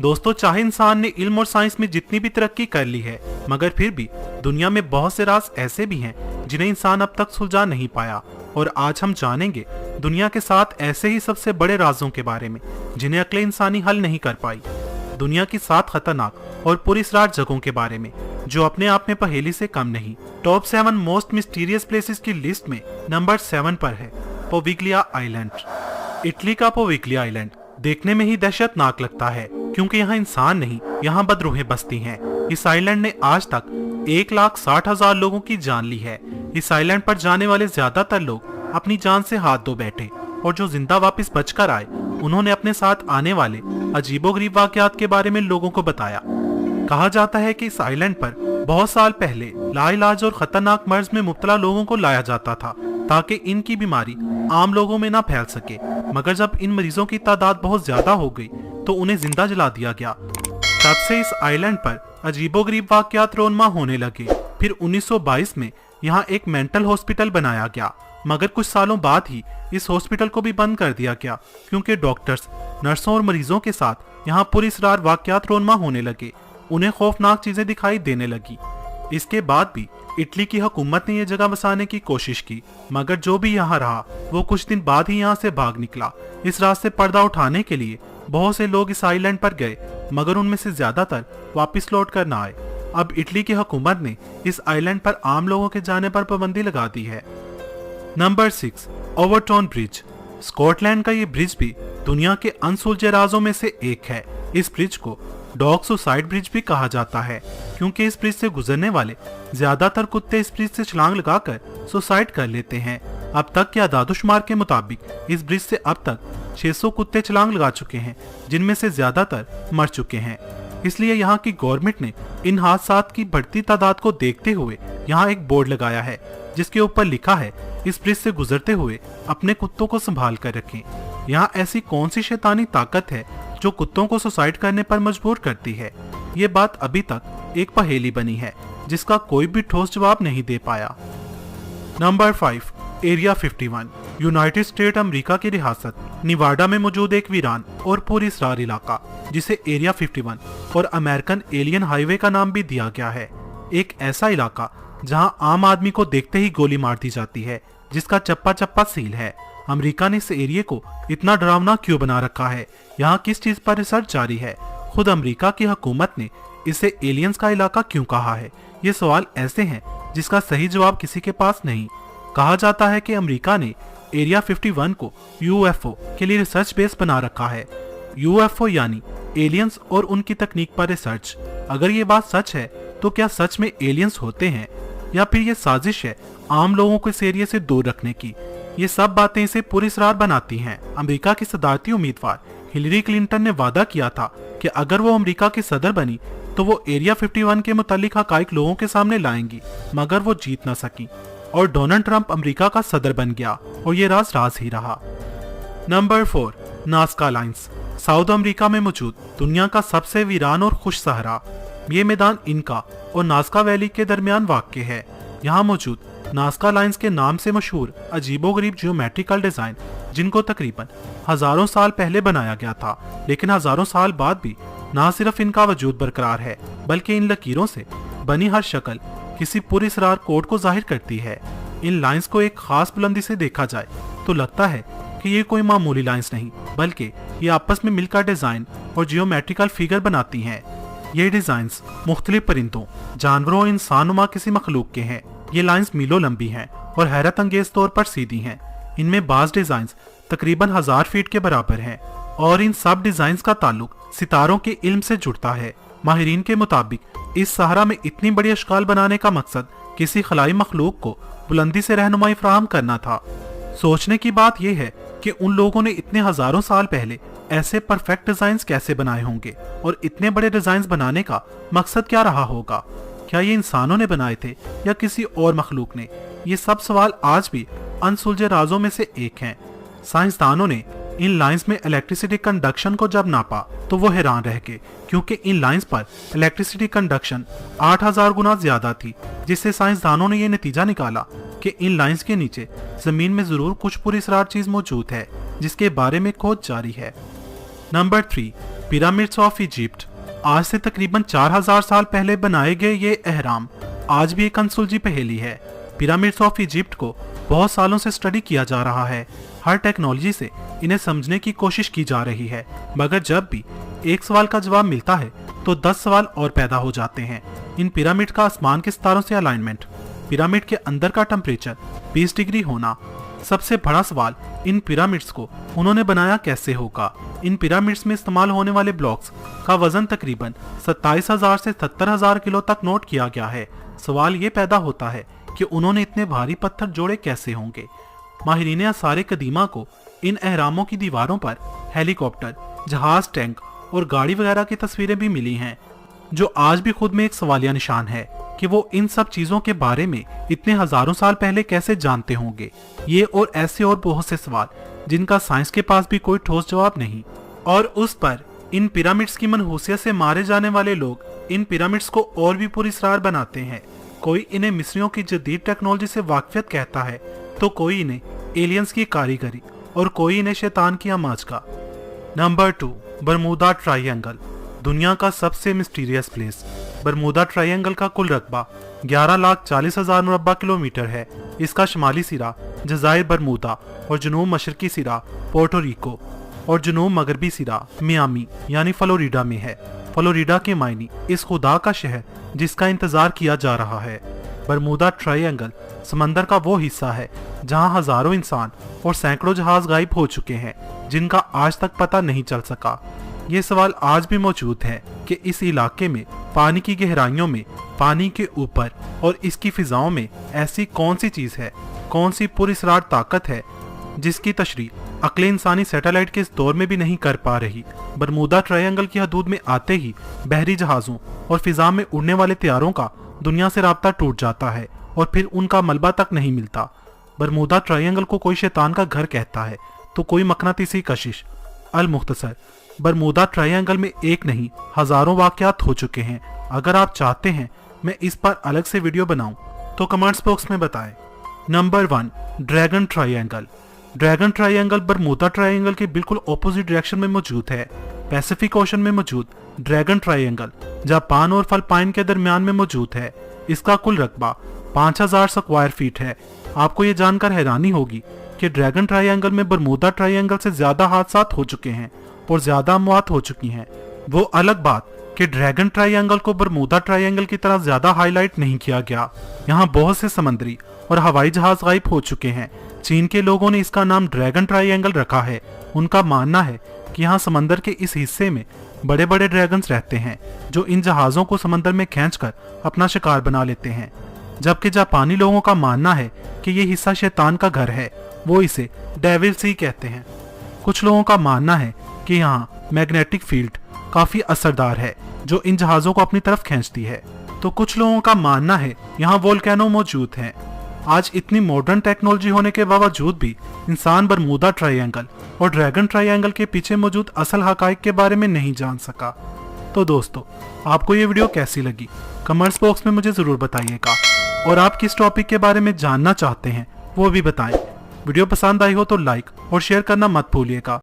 दोस्तों, चाहे इंसान ने इल्म और साइंस में जितनी भी तरक्की कर ली है, मगर फिर भी दुनिया में बहुत से राज ऐसे भी हैं जिन्हें इंसान अब तक सुलझा नहीं पाया। और आज हम जानेंगे दुनिया के 7 ऐसे ही सबसे बड़े राजों के बारे में जिन्हें अक्ल इंसानी हल नहीं कर पाई। दुनिया की 7 खतरनाक और पुरस्कार जगहों के बारे में जो अपने आप में पहेली से कम नहीं। टॉप 7 मोस्ट मिस्टीरियस प्लेसेस की लिस्ट में नंबर 7 पर है पोविग्लिया आइलैंड। इटली का पोविग्लिया आइलैंड देखने में ही दहशतनाक लगता है, क्योंकि यहाँ इंसान नहीं, यहाँ बदरूहें बसती हैं। इस आइलैंड ने आज तक 1,60,000 लोगों की जान ली है। इस आइलैंड पर जाने वाले ज्यादातर लोग अपनी जान से हाथ धो बैठे, और जो जिंदा वापस बचकर आए उन्होंने अपने साथ आने वाले अजीबोगरीब वाकयात के बारे में लोगों को बताया। कहा जाता है कि इस आइलैंड पर बहुत साल पहले लाइलाज और खतरनाक मर्ज में मुब्तला लोगों को लाया जाता था, ताकि इनकी बीमारी आम लोगों में ना फैल सके। मगर जब इन मरीजों की तादाद बहुत ज्यादा हो गई तो उन्हें जिंदा जला दिया गया। तब से इस आइलैंड पर अजीबोगरीब वाकयात रोनमा होने लगे। फिर 1922 में यहाँ एक मेंटल हॉस्पिटल बनाया गया, मगर कुछ सालों बाद ही इस हॉस्पिटल को भी बंद कर दिया गया, क्योंकि डॉक्टर्स, नर्सों और मरीजों के साथ यहाँ पुरस्कार वाकयात रोनमा होने लगे। उन्हें खौफनाक चीजें दिखाई देने लगी। इसके बाद भी इटली की हुकूमत ने यह जगह बसाने की कोशिश की, मगर जो भी यहाँ रहा वो कुछ दिन बाद ही यहाँ से भाग निकला। इस रात से पर्दा उठाने के लिए बहुत से लोग इस आइलैंड पर गए, मगर उनमें से ज्यादातर वापस लौट कर न आए। अब इटली की हुकूमत ने इस आइलैंड पर आम लोगों के जाने पर पाबंदी लगा दी है। Number 6 Overton bridge. स्कॉटलैंड का ये ब्रिज भी दुनिया के अनसुलझे राजों में से एक है। इस ब्रिज को डॉग सुसाइड ब्रिज भी कहा जाता है, क्योंकि इस ब्रिज से गुजरने वाले ज्यादातर कुत्ते इस ब्रिज से छलांग लगाकर सुसाइड कर लेते हैं। अब तक के आदादोशुमार के मुताबिक इस ब्रिज से अब तक 600 कुत्ते छलांग लगा चुके हैं, जिनमें से ज्यादातर मर चुके हैं। इसलिए यहाँ की गवर्नमेंट ने इन हादसात की बढ़ती तादाद को देखते हुए यहाँ एक बोर्ड लगाया है, जिसके ऊपर लिखा है, इस ब्रिज से गुजरते हुए अपने कुत्तों को संभाल कर रखें। यहाँ ऐसी कौन सी शैतानी ताकत है जो कुत्तों को सुसाइड करने पर मजबूर करती है? ये बात अभी तक एक पहेली बनी है, जिसका कोई भी ठोस जवाब नहीं दे पाया। Number 5 area 51। United state America की रियासत निवाडा में मौजूद एक वीरान और पुरस्कार इलाका, जिसे एरिया 51 और अमेरिकन एलियन हाईवे का नाम भी दिया गया है। एक ऐसा इलाका जहां आम आदमी को देखते ही गोली मार दी जाती है, जिसका चप्पा चप्पा सील है। अमेरिका ने इस एरिया को इतना डरावना क्यों बना रखा है? यहाँ किस चीज पर रिसर्च जारी है? खुद अमेरिका की हुकूमत ने इसे एलियंस का इलाका क्यों कहा है? ये सवाल ऐसे हैं जिसका सही जवाब किसी के पास नहीं। कहा जाता है कि अमेरिका ने एरिया 51 को यूएफओ के लिए रिसर्च बेस बना रखा है। यूएफओ यानी एलियंस और उनकी तकनीक पर रिसर्च। अगर ये बात सच है तो क्या सच में एलियंस होते हैं, या फिर ये साजिश है आम लोगों को इस एरिया से दूर रखने की? ये सब बातें इसे पुरस्कार बनाती हैं। अमेरिका की सदारती उम्मीदवार हिलरी क्लिंटन ने वादा किया था कि अगर वो अमेरिका की सदर बनी तो वो एरिया 51 के मुतालिक हकाइक लोगों के सामने लाएंगी, मगर वो जीत न सकी और डोनाल्ड ट्रंप अमेरिका का सदर बन गया, और ये राज ही रहा। Number 4 Nazca lines. South America में मौजूद दुनिया का सबसे वीरान और खुश सहरा ये मैदान इनका और नाज़का वैली के दरमियान वाक़ है। यहाँ मौजूद नाज़का लाइन्स के नाम से मशहूर अजीबोगरीब जियोमेट्रिकल डिजाइन, जिनको तकरीबन हजारों साल पहले बनाया गया था, लेकिन हजारों साल बाद भी न सिर्फ इनका वजूद बरकरार है, बल्कि इन लकीरों से बनी हर शक्ल किसी पुरस्कार कोड को जाहिर करती है। इन लाइन्स को एक खास बुलंदी से देखा जाए तो लगता है कि ये कोई मामूली लाइन्स नहीं, बल्कि ये आपस में मिलकर डिजाइन और जियोमेट्रिकल फिगर बनाती हैं। ये डिजाइन्स मुख्तलिफ परिंदों, जानवरों और इंसानुमा किसी मखलूक के हैं। ये लाइन्स मीलों लंबी हैं और हैरत अंगेज तौर पर सीधी हैं। इनमें बाज डिजाइन्स तकरीबन 1000 फीट के बराबर हैं, और इन सब डिजाइन्स का ताल्लुक सितारों के इल्म से जुड़ता है। माहिरीन के मुताबिक इस सहरा में इतनी बड़ी अशकाल बनाने का मकसद किसी खलाई मखलूक को बुलंदी से रहनुमाई फराहम करना था। सोचने की बात यह है कि उन लोगों ने इतने हजारों साल पहले ऐसे परफेक्ट डिजाइन्स कैसे बनाए होंगे, और इतने बड़े डिजाइन्स बनाने का मकसद क्या रहा होगा? क्या ये इंसानों ने बनाए थे या किसी और मखलूक ने? ये सब सवाल आज भी अनसुलझे राजों में से एक हैं। साइंसदानों ने इन लाइंस में इलेक्ट्रिसिटी कंडक्शन को जब नापा तो वो हैरान रह गए, क्योंकि इन लाइंस पर इलेक्ट्रिसिटी कंडक्शन 8000 गुना ज्यादा थी, जिससे साइंसदानों ने ये नतीजा निकाला कि इन लाइंस के नीचे जमीन में जरूर कुछ पुरस्कार चीज मौजूद है, जिसके बारे में खोज जारी है। Number 3 pyramids of Egypt. आज से तकरीबन 4000 साल पहले बनाए गए ये अहराम आज भी एक अनसुलझी पहेली है। पिरामिड्स ऑफ इजिप्ट को बहुत सालों से स्टडी किया जा रहा है। हर टेक्नोलॉजी से इन्हें समझने की कोशिश की जा रही है, मगर जब भी एक सवाल का जवाब मिलता है तो 10 सवाल और पैदा हो जाते हैं। इन पिरामिड का आसमान के सितारों से अलाइनमेंट, पिरामिड के अंदर का टेम्परेचर 20 डिग्री होना, सबसे बड़ा सवाल इन पिरामिड्स को उन्होंने बनाया कैसे होगा। इन पिरामिड्स में इस्तेमाल होने वाले ब्लॉक्स का वजन तकरीबन 27,000 से 70,000 किलो तक नोट किया गया है। सवाल ये पैदा होता है कि उन्होंने इतने भारी पत्थर जोड़े कैसे होंगे। माहिरीन आसारे कदीमा को इन अहरामों की दीवारों पर हेलीकॉप्टर, जहाज, टैंक और गाड़ी वगैरह की तस्वीरें भी मिली हैं, जो आज भी खुद में एक सवालिया निशान है कि वो इन सब चीजों के बारे में इतने हजारों साल पहले कैसे जानते होंगे। ये और ऐसे और बहुत से सवाल जिनका साइंस के पास भी कोई ठोस जवाब नहीं। और उस पर इन पिरामिड्स की मनहूसियत से मारे जाने वाले लोग इन पिरामिड्स को और भी पुरस्कार बनाते हैं। कोई इन्हें मिस्रियों की जदीद टेक्नोलॉजी से वाकफियत कहता है, तो कोई इन्हें एलियंस की कारीगरी और कोई इन्हें शैतान की आमाज का। Number 2, Bermuda triangle. दुनिया का सबसे मिस्टीरियस प्लेस। बरमूदा ट्रायंगल का कुल रकबा 11,40,000 मुरब्बा किलोमीटर है। इसका शुमाली सिरा जज़ायर बरमूदा और जनूब मशरकी सिरा पोर्टो रिको और जनूब मगरबी सिरा मियामी यानी फ्लोरिडा में है। फ्लोरिडा के मायनी इस खुदा का शहर जिसका इंतजार किया जा रहा है। बरमूदा ट्रायंगल समंदर का वो हिस्सा है जहां हजारों इंसान और सैकड़ों जहाज गायब हो चुके हैं, जिनका आज तक पता नहीं चल सका। ये सवाल आज भी मौजूद है कि इस इलाके में पानी की गहराइयों में, पानी के ऊपर और इसकी फिजाओं में ऐसी कौन सी चीज है, कौन सी पुरस्रार ताकत है जिसकी तशरीह अक्ल इंसानी सैटेलाइट के इस दौर में भी नहीं कर पा रही। बरमूदा ट्रायंगल की हदूद में आते ही बहरी जहाजों और फिजा में उड़ने वाले तैयारों का दुनिया से राब्ता टूट जाता है और फिर उनका मलबा तक नहीं मिलता। बरमूदा ट्रायंगल को कोई शैतान का घर कहता है तो कोई मकनातीसी कशिश। अल मुख्तसर, बरमूदा ट्रायंगल में एक नहीं हजारों वाकयात हो चुके हैं। अगर आप चाहते हैं मैं इस पर अलग से वीडियो बनाऊं तो कमेंट्स बॉक्स में बताएं। Number 1, dragon triangle. Dragon triangle Bermuda triangle के बिल्कुल ऑपोजिट डायरेक्शन में मौजूद है। पैसिफिक ओशन में मौजूद ड्रैगन ट्रायंगल जापान और फिलिपाइन के दरमियान में मौजूद है। इसका कुल रकबा 5000 स्क्वायर फीट है। आपको ये जानकर हैरानी होगी कि ड्रैगन ट्रायंगल में बरमूदा ट्रायंगल से ज्यादा हादसात हो चुके हैं और ज्यादा अमवात हो चुकी हैं। वो अलग बात कि ड्रैगन ट्रायंगल को बरमूदा ट्रायंगल की तरह ज्यादा हाईलाइट नहीं किया गया। यहाँ बहुत से समुद्री और हवाई जहाज गायब हो चुके हैं। चीन के लोगों ने इसका नाम ड्रैगन ट्रायंगल रखा है। उनका मानना है कि यहाँ समंदर के इस हिस्से में बड़े बड़े ड्रैगन्स रहते हैं जो इन जहाजों को समंदर में खींचकर अपना शिकार बना लेते हैं। जबकि जापानी लोगों का मानना है कि ये हिस्सा शैतान का घर है, वो इसे डेविल सी कहते हैं। कुछ लोगों का मानना है कि यहाँ मैग्नेटिक फील्ड काफी असरदार है जो इन जहाजों को अपनी तरफ खींचती है, तो कुछ लोगों का मानना है यहाँ वोल्केनो मौजूद हैं। आज इतनी मॉडर्न टेक्नोलॉजी होने के बावजूद भी इंसान बरमूदा ट्रायंगल और ड्रैगन ट्रायंगल के पीछे मौजूद असल हकाइक के बारे में नहीं जान सका। तो दोस्तों, आपको ये वीडियो कैसी लगी कमेंट्स बॉक्स में मुझे जरूर बताइएगा, और आप किस टॉपिक के बारे में जानना चाहते हैं वो भी बताएं। वीडियो पसंद आई हो तो लाइक और शेयर करना मत भूलिएगा।